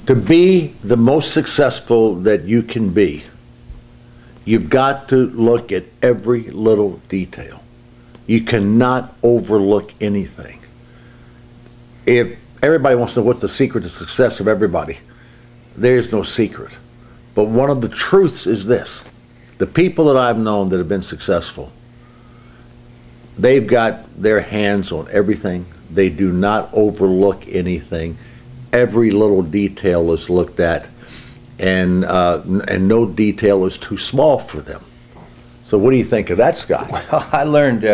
To be the most successful that you can be, you've got to look at every little detail. You cannot overlook anything. If everybody wants to know what's the secret to success of everybody, there is no secret. But one of the truths is this. The people that I've known that have been successful, they've got their hands on everything. They do not overlook anything. Every little detail is looked at, and no detail is too small for them. So what do you think of that, Scott? Well, I learned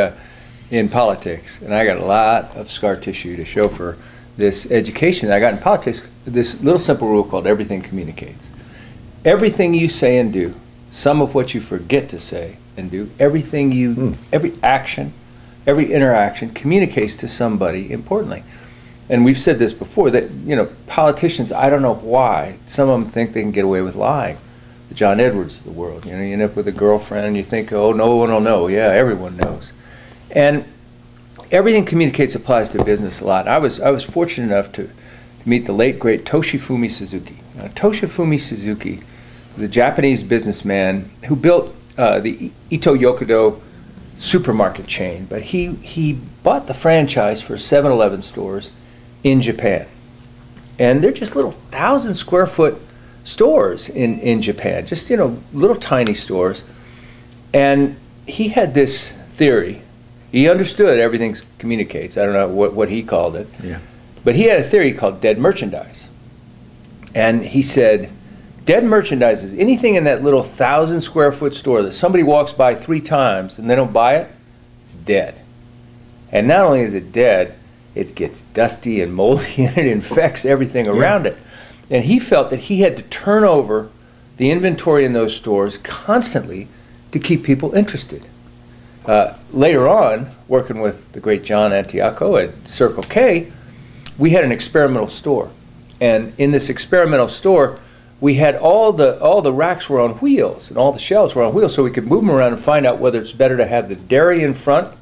in politics, and I got a lot of scar tissue to show for this education that I got in politics, this little simple rule called everything communicates. Everything you say and do, some of what you forget to say and do, everything you, every action, every interaction communicates to somebody importantly. And we've said this before, that, you know, politicians, I don't know why, some of them think they can get away with lying. The John Edwards of the world, you know, you end up with a girlfriend and you think, oh, no one will know. Yeah, everyone knows. And everything communicates applies to business a lot. I was fortunate enough to meet the late, great Toshifumi Suzuki. Toshifumi Suzuki, the Japanese businessman who built the Ito Yokodo supermarket chain, but he bought the franchise for 7-Eleven stores in Japan. And they're just little 1,000 square foot stores in Japan, just, you know, little tiny stores. And he had this theory. He understood everything communicates. I don't know what he called it. Yeah. But he had a theory called dead merchandise. And he said, dead merchandise is anything in that little 1,000 square foot store that somebody walks by 3 times and they don't buy it, it's dead. And not only is it dead, it gets dusty and moldy and it infects everything around it. And he felt that he had to turn over the inventory in those stores constantly to keep people interested. Later on, working with the great John Antioco at Circle K, we had an experimental store. And in this experimental store, we had all the racks were on wheels and all the shelves were on wheels, so we could move them around and find out whether it's better to have the dairy in front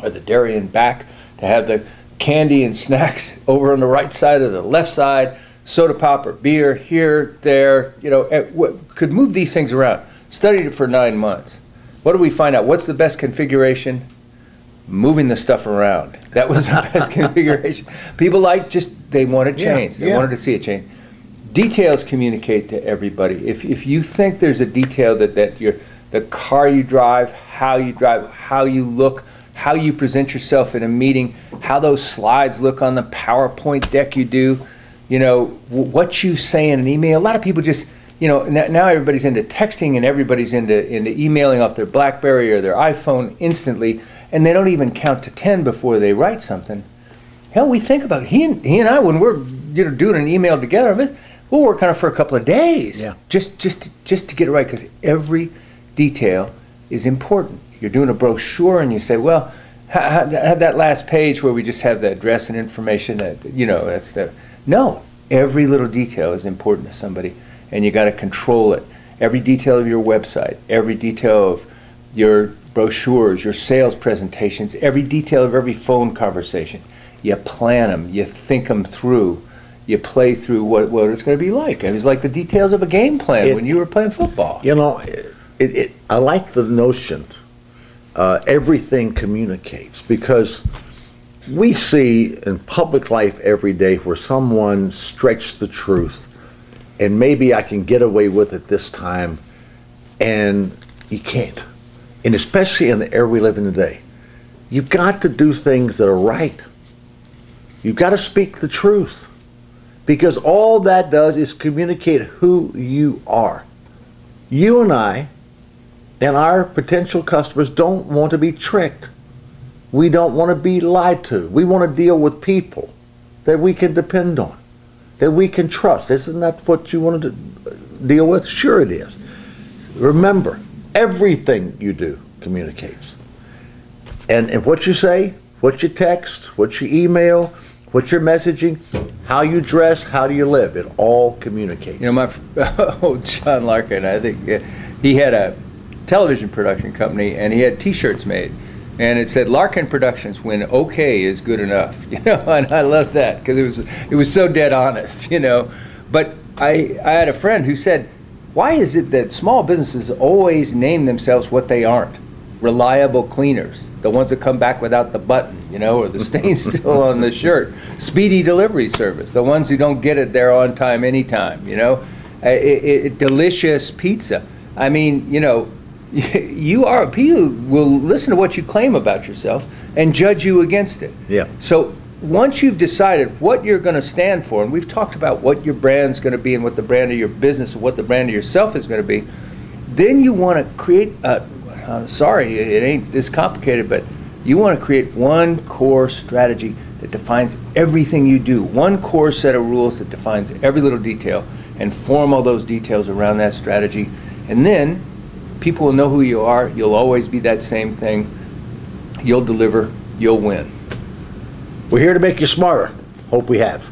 or the dairy in back, to have the candy and snacks over on the right side or the left side, soda pop or beer here, there, you know, could move these things around. Studied it for 9 months. What did we find out? What's the best configuration? Moving the stuff around. That was the best configuration. People they wanted change. They wanted to see a change. Details communicate to everybody. If you think there's a detail that the car you drive, how you look, how you present yourself in a meeting, how those slides look on the PowerPoint deck you do, you know, what you say in an email. A lot of people just, you know, now everybody's into texting and everybody's into emailing off their BlackBerry or their iPhone instantly, and they don't even count to 10 before they write something. Hell, we think about it. He and I, when we're, you know, doing an email together, we'll work on it for a couple of days, just to get it right, because every detail is important. You're doing a brochure and you say, well, have that last page where we just have the address and information that, you know, that's the, no, every little detail is important to somebody, and you got to control it. Every detail of your website, every detail of your brochures, your sales presentations, every detail of every phone conversation. You plan them, you think them through, you play through what it's going to be like. It was like the details of a game plan when you were playing football. You know, I like the notion everything communicates, because we see in public life every day where someone stretched the truth and maybe I can get away with it this time, and you can't. And especially in the era we live in today, you've got to do things that are right. You've got to speak the truth, because all that does is communicate who you are. You and I and our potential customers don't want to be tricked. We don't want to be lied to. We want to deal with people that we can depend on, that we can trust. Isn't that what you want to deal with? Sure it is. Remember, everything you do communicates. And what you say, what you text, what you email, what you're messaging, how you dress, how do you live, it all communicates. You know, my old John Larkin, I think he had a television production company, and he had T-shirts made, and it said Larkin Productions when okay is good enough. You know, and I love that because it was so dead honest. You know, But I had a friend who said, why is it that small businesses always name themselves what they aren't? Reliable cleaners, the ones that come back without the button, you know, or the stain still on the shirt. Speedy delivery service, the ones who don't get it there on time, anytime, you know. Delicious pizza. I mean, you know, people will listen to what you claim about yourself and judge you against it. Yeah. So once you've decided what you're going to stand for, and we've talked about what your brand's going to be and what the brand of your business and what the brand of yourself is going to be, then you want to create sorry, it ain't this complicated, but you want to create one core strategy that defines everything you do, one core set of rules that defines every little detail, and form all those details around that strategy. And then people will know who you are. You'll always be that same thing. You'll deliver. You'll win. We're here to make you smarter. Hope we have.